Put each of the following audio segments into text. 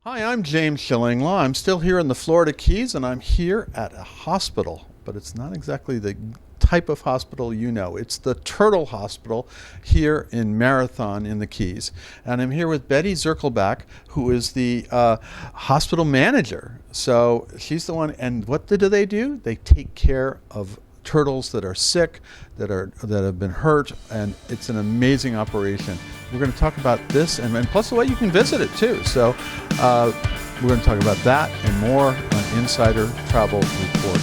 Hi, I'm James Shillinglaw. I'm still here in the Florida Keys, and I'm here at a hospital, but it's not exactly the type of hospital you know. It's the Turtle Hospital here in Marathon in the Keys. And I'm here with Betty Zirkelbach, who is the hospital manager. So she's the one, and what do they do? They take care of turtles that are sick, that have been hurt, and it's an amazing operation. We're going to talk about this and plus the way you can visit it too. So we're going to talk about that and more on Insider Travel Report.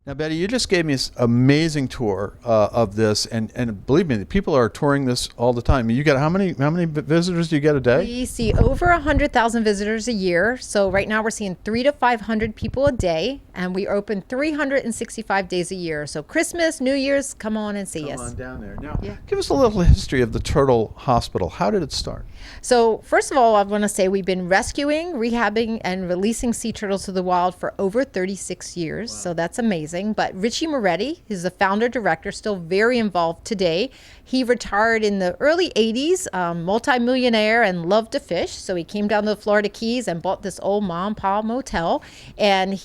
Now, Betty, you just gave me this amazing tour of this, and believe me, people are touring this all the time. You get how many visitors do you get a day? We see over 100,000 visitors a year. So right now we're seeing 300 to 500 people a day, and we open 365 days a year. So Christmas, New Year's, come on and see us. Come on down there. Now, give us a little history of the Turtle Hospital. How did it start? So first of all, I want to say we've been rescuing, rehabbing, and releasing sea turtles to the wild for over 36 years. Wow. So that's amazing. But Richie Moretti, who's the founder director, still very involved today. He retired in the early 80s, multimillionaire, and loved to fish. So he came down to the Florida Keys and bought this old mom and pop motel. And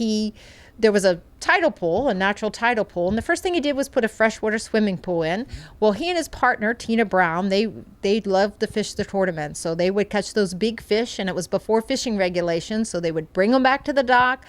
there was a tidal pool, a natural tidal pool, and the first thing he did was put a freshwater swimming pool in. Well, he and his partner, Tina Brown, they loved to fish the tournament, so they would catch those big fish, and it was before fishing regulations, so they would bring them back to the dock,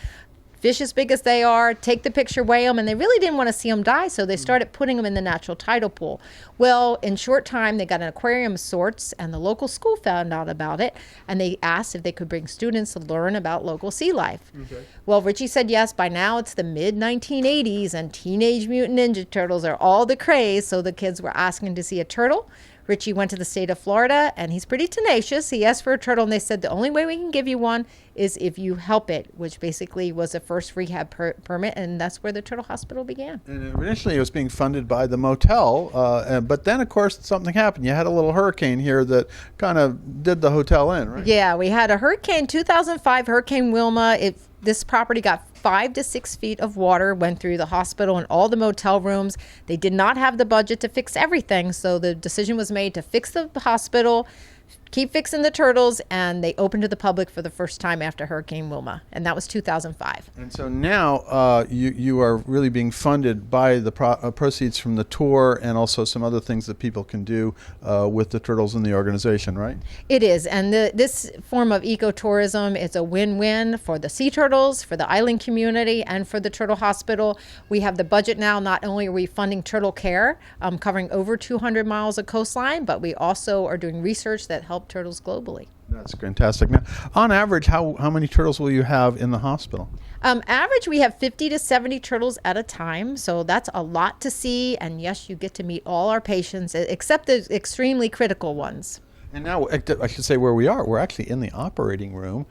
fish as big as they are, take the picture, weigh them, and they really didn't want to see them die, so they started putting them in the natural tidal pool. Well, in short time, they got an aquarium of sorts, and the local school found out about it, and they asked if they could bring students to learn about local sea life. Okay. Well, Richie said yes. By now, it's the mid-1980s, and Teenage Mutant Ninja Turtles are all the craze, so the kids were asking to see a turtle. Richie went to the state of Florida, and he's pretty tenacious. He asked for a turtle, and they said the only way we can give you one is if you help it, which basically was a first rehab permit, and that's where the Turtle Hospital began. And initially it was being funded by the motel, but then, of course, something happened. You had a little hurricane here that kind of did the hotel in, right? Yeah, we had a hurricane, 2005, Hurricane Wilma. This property got 5 to 6 feet of water, went through the hospital and all the motel rooms. They did not have the budget to fix everything, so the decision was made to fix the hospital, keep fixing the turtles, and they opened to the public for the first time after Hurricane Wilma, and that was 2005. And so now you are really being funded by the proceeds from the tour and also some other things that people can do with the turtles in the organization, right? It is, and this form of ecotourism is a win-win for the sea turtles, for the island community, and for the Turtle Hospital. We have the budget now. Not only are we funding turtle care, covering over 200 miles of coastline, but we also are doing research that helps turtles globally. That's fantastic. Now, on average, how many turtles will you have in the hospital? Average, we have 50 to 70 turtles at a time, so that's a lot to see. And yes, you get to meet all our patients, except the extremely critical ones. And now, I should say where we are. We're actually in the operating room.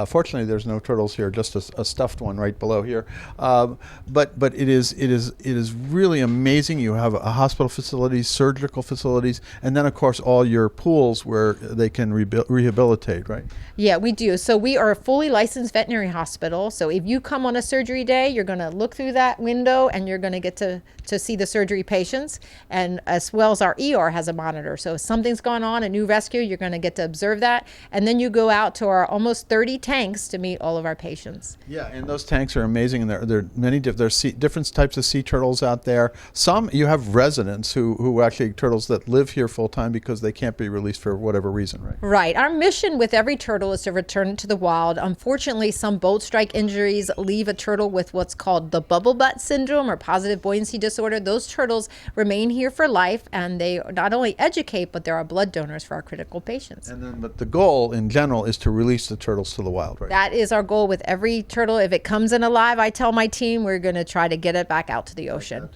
Fortunately, there's no turtles here, just a stuffed one right below here. But it is really amazing. You have a hospital facilities, surgical facilities, and then of course all your pools where they can rehabilitate, right? Yeah, we do. So we are a fully licensed veterinary hospital. So if you come on a surgery day, you're going to look through that window and you're going to get to see the surgery patients, and as well as our ER has a monitor. So if something's gone on, a new rescue, you're going to get to observe that, and then you go out to our almost 30 tanks to meet all of our patients. Yeah, and those tanks are amazing, and there are many different types of sea turtles out there. Some you have residents who actually turtles that live here full time because they can't be released for whatever reason, right? Right. Our mission with every turtle is to return it to the wild. Unfortunately, some boat strike injuries leave a turtle with what's called the bubble butt syndrome or positive buoyancy disorder. Those turtles remain here for life, and they not only educate, but they're our blood donors for our critical patients. But the goal in general is to release the turtles to the wild, right? That is our goal with every turtle. If it comes in alive, I tell my team we're going to try to get it back out to the ocean.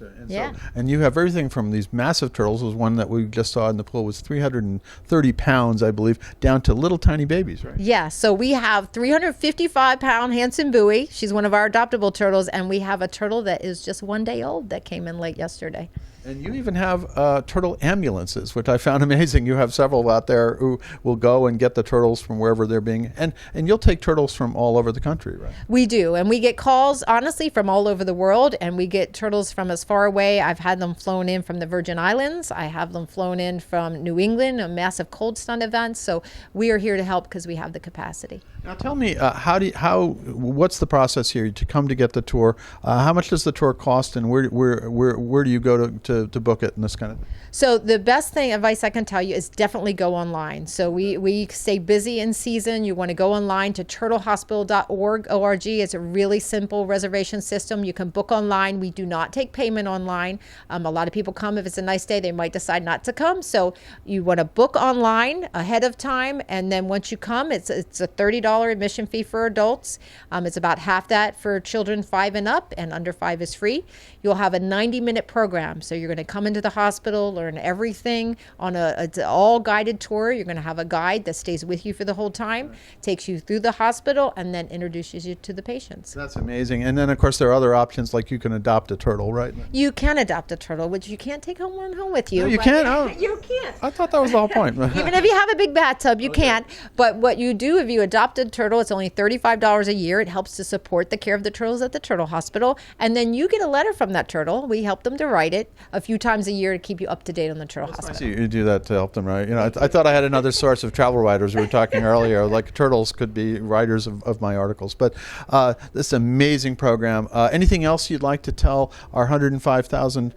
And you have everything from these massive turtles, was one that we just saw in the pool, was 330 pounds, I believe, down to little tiny babies, right? Yeah, so we have 355-pound Hanson Bowie. She's one of our adoptable turtles, and we have a turtle that is just 1 day old that came in late yesterday. And you even have turtle ambulances, which I found amazing. You have several out there who will go and get the turtles from wherever they're being, and you'll take turtles from all over the country, right? We do, and we get calls, honestly, from all over the world, and we get turtles from as far away. I've had them flown in from the Virgin Islands. I have them flown in from New England, a massive cold stun event. So we are here to help because we have the capacity. Now tell me, what's the process here to come to get the tour? How much does the tour cost, and where do you go to book it and this kind of thing? So the best advice I can tell you is definitely go online. So we stay busy in season. You want to go online to turtlehospital.org. It's a really simple reservation system. You can book online. We do not take payment online. A lot of people come if it's a nice day. They might decide not to come. So you want to book online ahead of time, and then once you come, it's a $30 admission fee for adults. It's about half that for children 5 and up, and under 5 is free. You'll have a 90-minute program. So you're going to come into the hospital, learn everything on it's an all guided tour. You're going to have a guide that stays with you for the whole time, takes you through the hospital, and then introduces you to the patients. That's amazing. And then, of course, there are other options, like you can adopt a turtle, right? You can adopt a turtle, which you can't take one home with you. No, you can't? Oh, you can't. I thought that was the whole point. Even if you have a big bathtub, you can't. But what you do if you adopt a turtle, it's only $35 a year. It helps to support the care of the turtles at the Turtle Hospital. And then you get a letter from that turtle. We help them to write it a few times a year to keep you up to date on the Turtle Hospital. I see you do that to help them, right? You know, I thought I had another source of travel writers. We were talking earlier, like turtles could be writers of my articles. But this amazing program. Anything else you'd like to tell our 105,000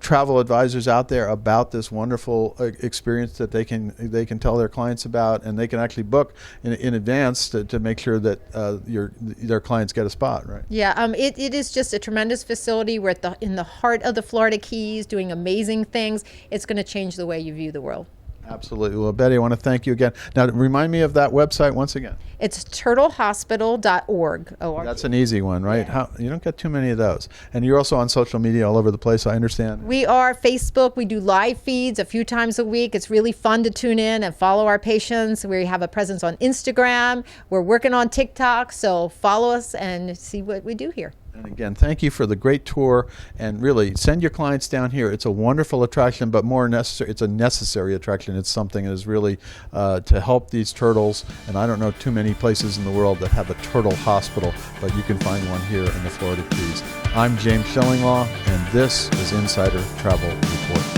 travel advisors out there about this wonderful experience that they can tell their clients about, and they can actually book in advance to make sure that their clients get a spot, right? Yeah, it is just a tremendous facility. We're in the heart of the Florida Keys, doing amazing things. It's going to change the way you view the world. Absolutely. Well, Betty, I want to thank you again. Now, remind me of that website once again. It's turtlehospital.org. That's an easy one, right? Yeah. You don't get too many of those. And you're also on social media all over the place, I understand. We are Facebook. We do live feeds a few times a week. It's really fun to tune in and follow our patients. We have a presence on Instagram. We're working on TikTok. So follow us and see what we do here. And again, thank you for the great tour, and really send your clients down here. It's a wonderful attraction, but more necessary. It's a necessary attraction. It's something that is really to help these turtles. And I don't know too many places in the world that have a turtle hospital, but you can find one here in the Florida Keys. I'm James Shillinglaw, and this is Insider Travel Report.